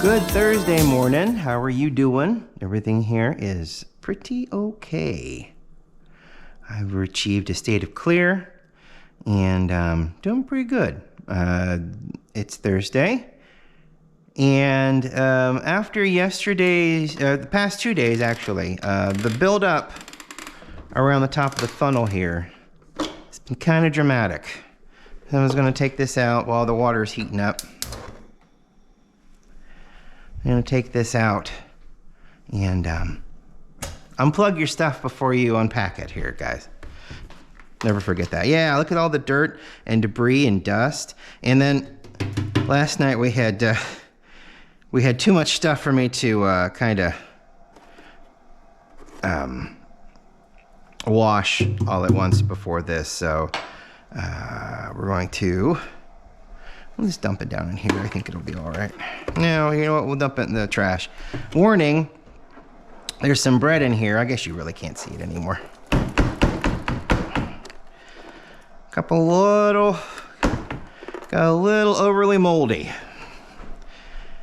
Good Thursday morning. How are you doing? Everything here is pretty okay. I've achieved a state of clear and doing pretty good. It's Thursday. And after yesterday's, the past 2 days actually, the build-up around the top of the funnel here, it's been kind of dramatic. So I was going to take this out while the water is heating up. I'm going to take this out and unplug your stuff before you unpack it here, guys. Never forget that. Yeah, look at all the dirt and debris and dust. And then last night we had too much stuff for me to kind of wash all at once before this. So we're going to... We'll just dump it down in here. I think it'll be all right. No, you know what? We'll dump it in the trash. Warning, there's some bread in here. I guess you really can't see it anymore. Got a little overly moldy,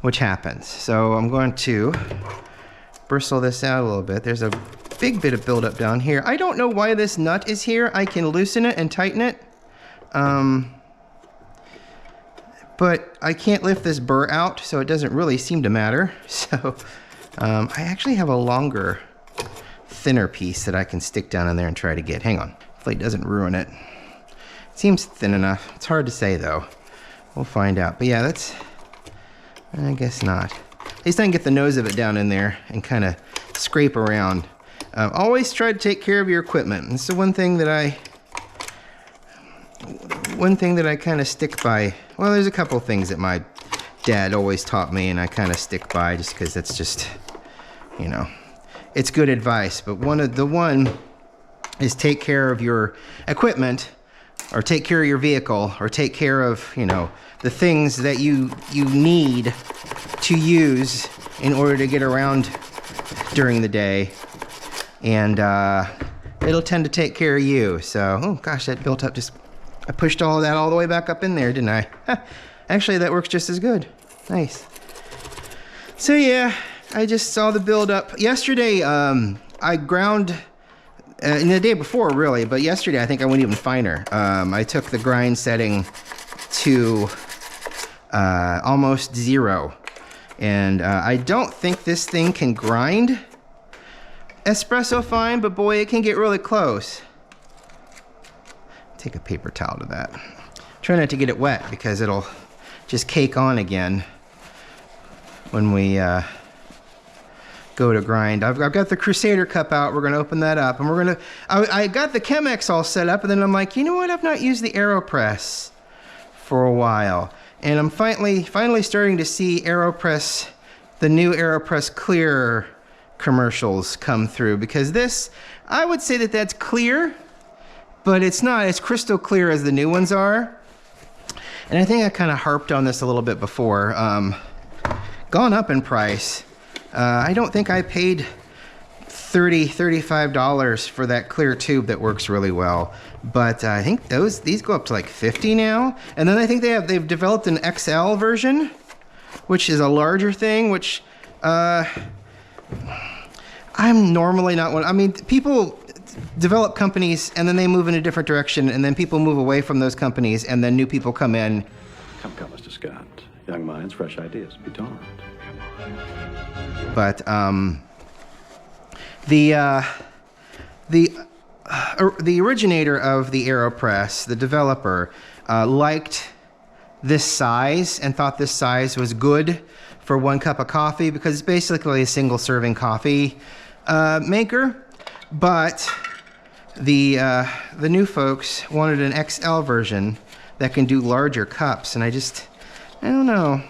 which happens. So I'm going to bristle this out a little bit. There's a big bit of buildup down here. I don't know why this nut is here. I can loosen it and tighten it. But I can't lift this burr out, so it doesn't really seem to matter. So I actually have a longer, thinner piece that I can stick down in there and try to get. Hang on, hopefully it doesn't ruin it. It seems thin enough. It's hard to say though. We'll find out. But yeah, that's, I guess not. At least I can get the nose of it down in there and kind of scrape around. Always try to take care of your equipment. It's the one thing that I kind of stick by. Well, there's a couple things that my dad always taught me and I kind of stick by just because that's just, you know, it's good advice. But one is take care of your equipment, or take care of your vehicle, or take care of, you know, the things that you need to use in order to get around during the day. And it'll tend to take care of you. So, oh gosh, that built up just... I pushed all of that all the way back up in there, didn't I? Actually, that works just as good. Nice. So yeah, I just saw the build up. Yesterday, I ground, and the day before really, but yesterday I think I went even finer. I took the grind setting to almost 0. And I don't think this thing can grind espresso fine, but boy, it can get really close. Take a paper towel to that. Try not to get it wet because it'll just cake on again when we go to grind. I've got the Crusader Cup out. We're gonna open that up and we're gonna, I got the Chemex all set up and then I'm like, you know what? I've not used the AeroPress for a while. And I'm finally starting to see AeroPress, the new AeroPress Clear commercials come through, because this, I would say that that's clear, but it's not as crystal clear as the new ones are. And I think I kind of harped on this a little bit before. Gone up in price. I don't think I paid $35 for that clear tube that works really well. But I think these go up to like $50 now. And then I think they've developed an XL version, which is a larger thing, which I'm normally not one. I mean, people develop companies and then they move in a different direction, and then people move away from those companies and then new people come in. Come, Mr. Scott. Young minds, fresh ideas. Be tolerant. But the originator of the AeroPress, the developer, liked this size and thought this size was good for 1 cup of coffee, because it's basically a single serving coffee maker. But the new folks wanted an XL version that can do larger cups, and I don't know.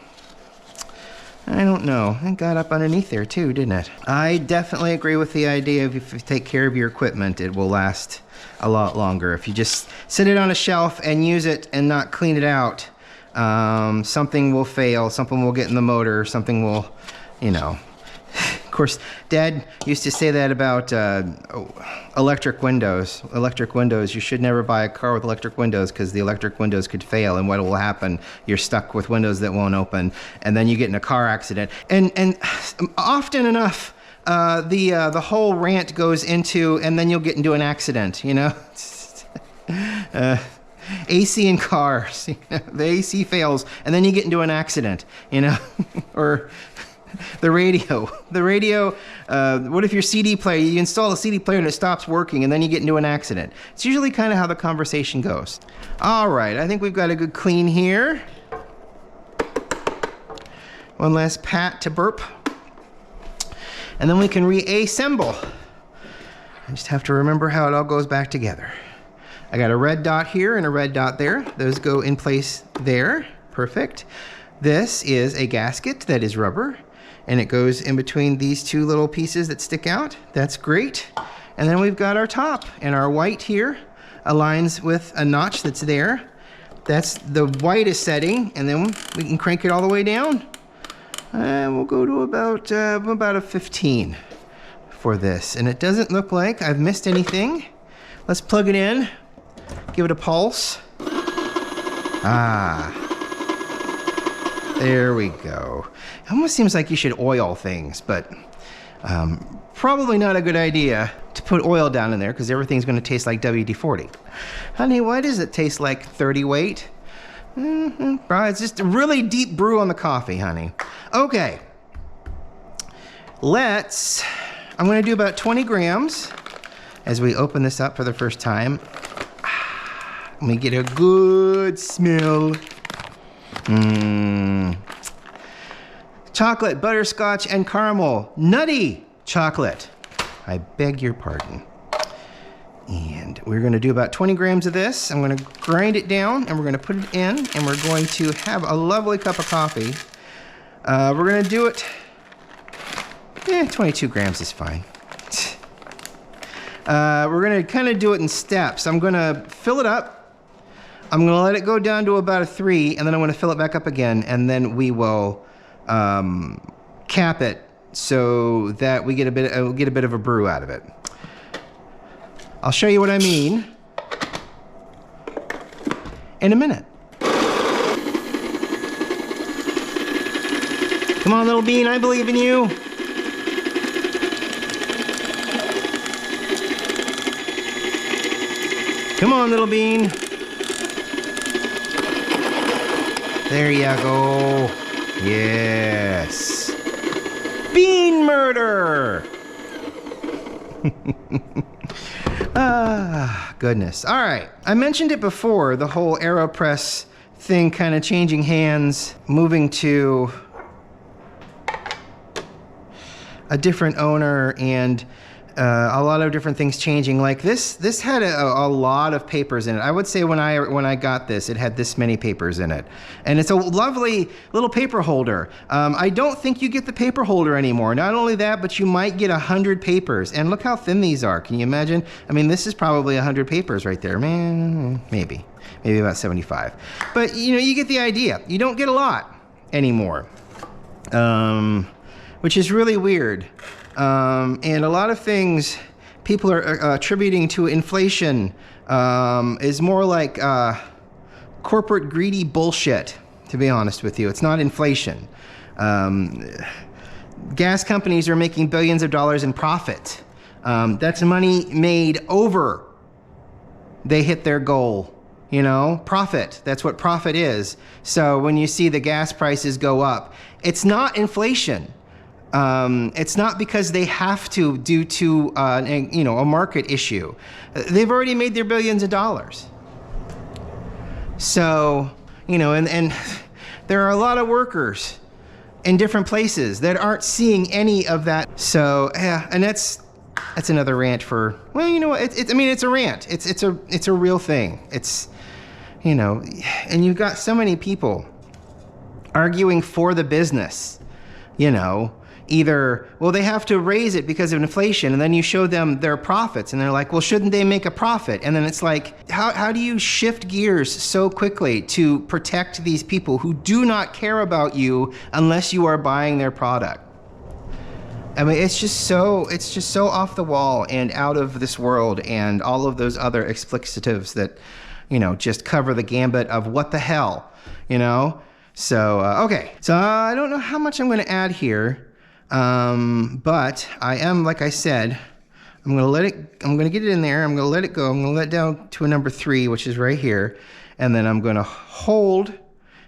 It got up underneath there too, didn't it? I definitely agree with the idea of if you take care of your equipment, it will last a lot longer. If you just sit it on a shelf and use it and not clean it out, something will fail, something will get in the motor, something will, you know, Of course, Dad used to say that about electric windows. Electric windows, you should never buy a car with electric windows because the electric windows could fail, and what will happen, you're stuck with windows that won't open, and then you get in a car accident. And often enough, the whole rant goes into, and then you'll get into an accident, you know? AC in cars, you know? The AC fails, and then you get into an accident, you know? Or the radio, what if your CD player, you install a CD player and it stops working and then you get into an accident? It's usually kind of how the conversation goes. All right, I think we've got a good clean here. One last pat to burp. And then we can reassemble. I just have to remember how it all goes back together. I got a red dot here and a red dot there. Those go in place there. Perfect. This is a gasket that is rubber, and it goes in between these two little pieces that stick out. That's great. And then we've got our top, and our white here aligns with a notch that's there. That's the whitest setting, and then we can crank it all the way down. And we'll go to about a 15 for this. And it doesn't look like I've missed anything. Let's plug it in, give it a pulse. Ah. There we go. It almost seems like you should oil things, but probably not a good idea to put oil down in there because everything's going to taste like WD-40. Honey, why does it taste like 30 weight? It's just a really deep brew on the coffee, honey. Okay. I'm going to do about 20 grams as we open this up for the first time. Let me get a good smell. Chocolate, butterscotch, and caramel. Nutty chocolate. I beg your pardon. And we're going to do about 20 grams of this. I'm going to grind it down, and we're going to put it in, and we're going to have a lovely cup of coffee. We're going to do it, 22 grams is fine. We're going to kind of do it in steps. I'm going to fill it up. I'm going to let it go down to about a 3, and then I'm going to fill it back up again, and then we will cap it so that we get a bit of a brew out of it. I'll show you what I mean in a minute. Come on, little bean, I believe in you. Come on, little bean. There you go. Yes. Bean murder. Ah, goodness. All right. I mentioned it before, the whole AeroPress thing kind of changing hands, moving to a different owner, and a lot of different things changing. Like this had a lot of papers in it. I would say when I got this, it had this many papers in it. And it's a lovely little paper holder. I don't think you get the paper holder anymore. Not only that, but you might get 100 papers. And look how thin these are. Can you imagine? I mean, this is probably 100 papers right there. Man, maybe about 75. But you know, you get the idea. You don't get a lot anymore, which is really weird. And a lot of things people are attributing to inflation is more like corporate greedy bullshit, to be honest with you. It's not inflation. Gas companies are making billions of dollars in profit. That's money made over they hit their goal. You know, profit, that's what profit is. So when you see the gas prices go up, it's not inflation. It's not because they have to due to a market issue. They've already made their billions of dollars. So, you know, and there are a lot of workers in different places that aren't seeing any of that. So, yeah, and that's another rant for, well, you know what, I mean, it's a rant. It's a real thing. It's, you know, and you've got so many people arguing for the business, you know, either, well, they have to raise it because of inflation, and then you show them their profits, and they're like, well, shouldn't they make a profit? And then it's like, how do you shift gears so quickly to protect these people who do not care about you unless you are buying their product? I mean, it's just so off the wall and out of this world, and all of those other explicitives that, you know, just cover the gambit of what the hell, you know? So, okay. So I don't know how much I'm going to add here, but I am, like I said, I'm going to get it in there. I'm going to let it go. I'm going to let it down to a number 3, which is right here. And then I'm going to hold.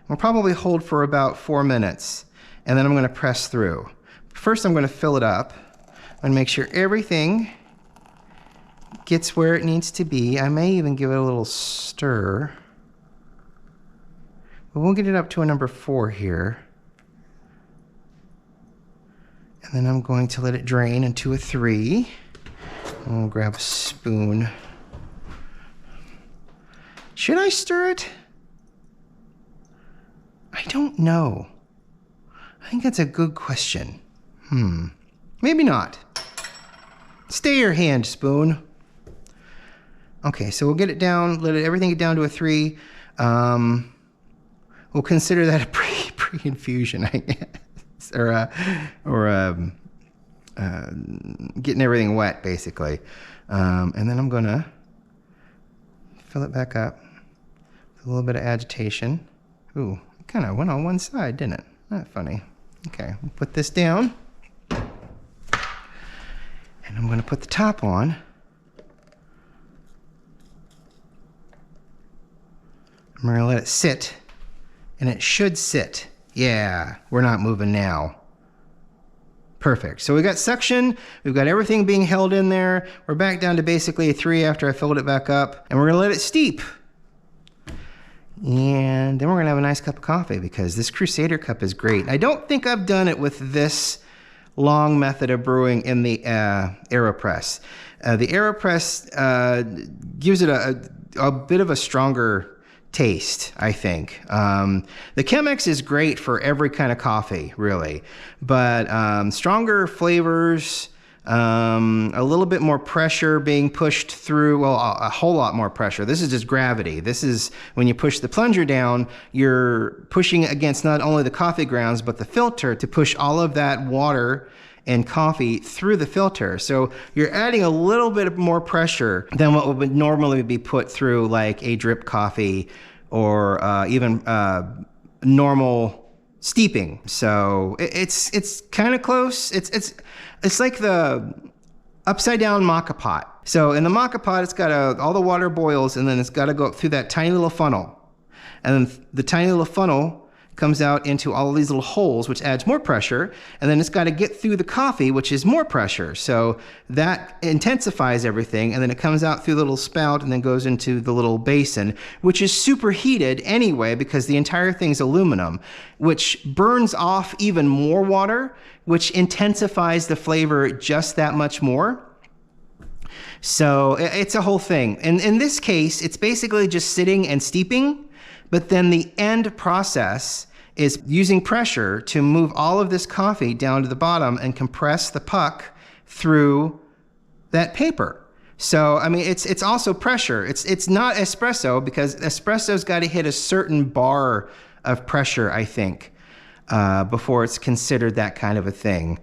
I'll probably hold for about 4 minutes. And then I'm going to press through. First, I'm going to fill it up and make sure everything gets where it needs to be. I may even give it a little stir. But we'll get it up to a number 4 here. And then I'm going to let it drain into a 3. And we'll grab a spoon. Should I stir it? I don't know. I think that's a good question. Maybe not. Stay your hand, spoon. Okay, so we'll get it down, let everything get down to a 3. We'll consider that a pre-infusion, I guess, or getting everything wet, basically. And then I'm gonna fill it back up with a little bit of agitation. Ooh, it kind of went on one side, didn't it? Not funny. Okay, we'll put this down. And I'm gonna put the top on. I'm gonna let it sit, and it should sit. Yeah, we're not moving now. Perfect. So we got suction, we've got everything being held in there. We're back down to basically a 3 after I filled it back up, and we're gonna let it steep. And then we're gonna have a nice cup of coffee, because this Crusader Cup is great. I don't think I've done it with this long method of brewing in the AeroPress. The AeroPress gives it a bit of a stronger taste, I think. The Chemex is great for every kind of coffee, really, but stronger flavors, a little bit more pressure being pushed through, well, a whole lot more pressure. This is just gravity. This is when you push the plunger down, you're pushing against not only the coffee grounds, but the filter to push all of that water and coffee through the filter. So you're adding a little bit more pressure than what would normally be put through like a drip coffee or even normal steeping. So it's kind of close. It's like the upside down maca pot. So in the maca pot, it's got all the water boils, and then it's got to go up through that tiny little funnel. And then the tiny little funnel comes out into all of these little holes, which adds more pressure, and then it's got to get through the coffee, which is more pressure. So that intensifies everything, and then it comes out through the little spout and then goes into the little basin, which is superheated anyway because the entire thing's aluminum, which burns off even more water, which intensifies the flavor just that much more. So it's a whole thing. And in this case, it's basically just sitting and steeping. But then the end process is using pressure to move all of this coffee down to the bottom and compress the puck through that paper. So, I mean, it's also pressure. It's not espresso, because espresso's got to hit a certain bar of pressure, I think, before it's considered that kind of a thing.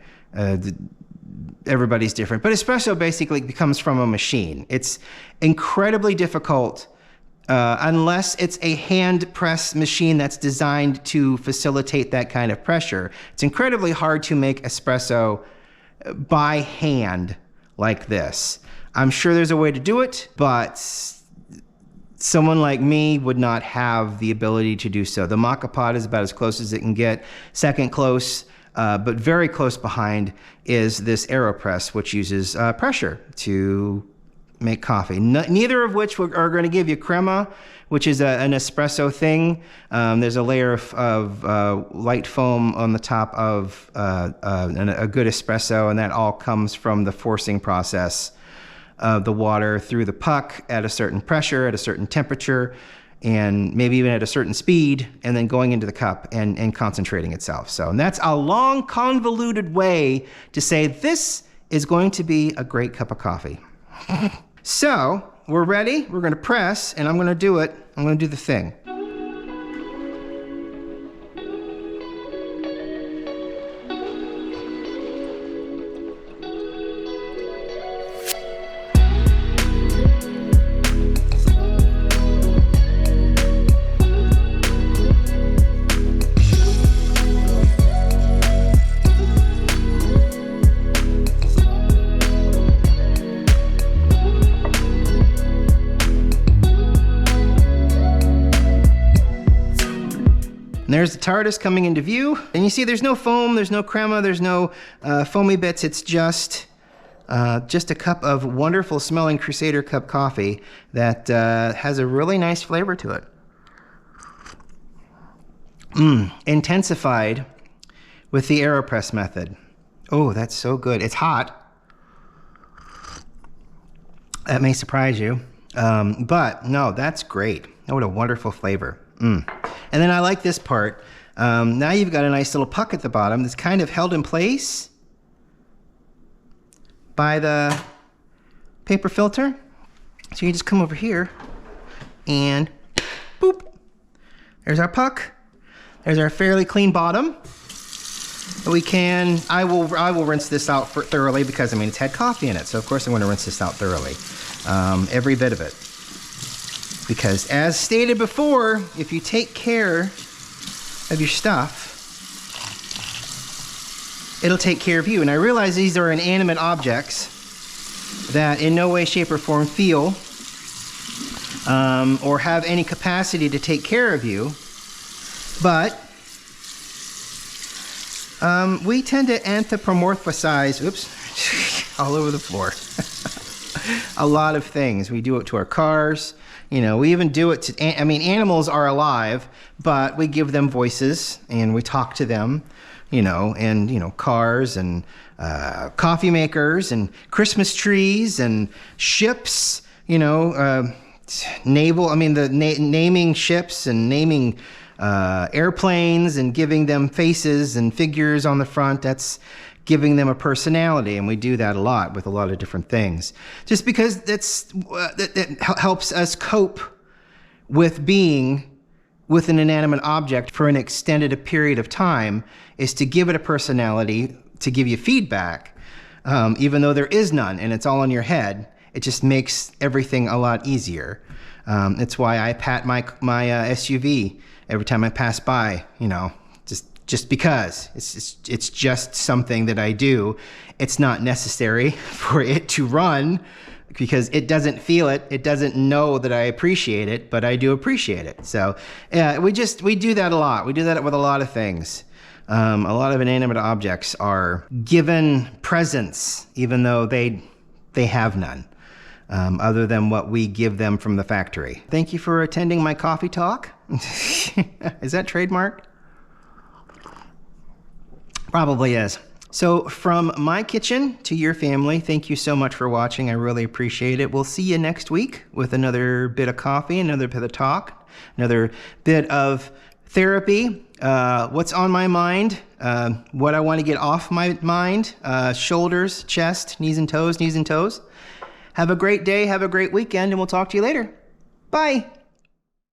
Everybody's different. But espresso basically comes from a machine. It's incredibly difficult unless it's a hand press machine that's designed to facilitate that kind of pressure. It's incredibly hard to make espresso by hand like this. I'm sure there's a way to do it, but someone like me would not have the ability to do so. The maca pot is about as close as it can get. Second close, but very close behind, is this AeroPress, which uses pressure to make coffee. Neither of which are going to give you crema, which is an espresso thing. There's a layer of light foam on the top of a good espresso, and that all comes from the forcing process of the water through the puck at a certain pressure, at a certain temperature, and maybe even at a certain speed, and then going into the cup and concentrating itself. So, and that's a long, convoluted way to say this is going to be a great cup of coffee. So, we're ready. We're going to press, and I'm going to do it. I'm going to do the thing. And there's the TARDIS coming into view. And you see there's no foam, there's no crema, there's no foamy bits. It's just a cup of wonderful smelling Crusader Cup coffee that has a really nice flavor to it. Intensified with the AeroPress method. Oh, that's so good. It's hot. That may surprise you. But no, that's great. Oh, what a wonderful flavor. And then I like this part. Now you've got a nice little puck at the bottom that's kind of held in place by the paper filter. So you just come over here and boop. There's our puck. There's our fairly clean bottom. I will rinse this out thoroughly because, I mean, it's had coffee in it. So, of course, I'm going to rinse this out thoroughly. Every bit of it. Because, as stated before, if you take care of your stuff, it'll take care of you. And I realize these are inanimate objects that in no way, shape, or form feel or have any capacity to take care of you. But we tend to anthropomorphize, oops, all over the floor. A lot of things. We do it to our cars. You know, we even do it to, I mean, animals are alive, but we give them voices and we talk to them, you know, and, you know, cars and coffee makers and Christmas trees and ships, you know, naming ships and naming airplanes and giving them faces and figures on the front. That's giving them a personality, and we do that a lot with a lot of different things. Just because that helps us cope with being with an inanimate object for an extended period of time, is to give it a personality, to give you feedback, even though there is none and it's all in your head. It just makes everything a lot easier. It's why I pat my SUV every time I pass by, you know, just because. It's just something that I do. It's not necessary for it to run because it doesn't feel it. It doesn't know that I appreciate it, but I do appreciate it. So we do that a lot. We do that with a lot of things. A lot of inanimate objects are given presence, even though they have none. Other than what we give them from the factory. Thank you for attending my coffee talk. Is that trademarked? Probably is. So from my kitchen to your family, thank you so much for watching. I really appreciate it. We'll see you next week with another bit of coffee, another bit of talk, another bit of therapy, what's on my mind, what I want to get off my mind, shoulders, chest, knees and toes, knees and toes. Have a great day, have a great weekend, and we'll talk to you later. Bye.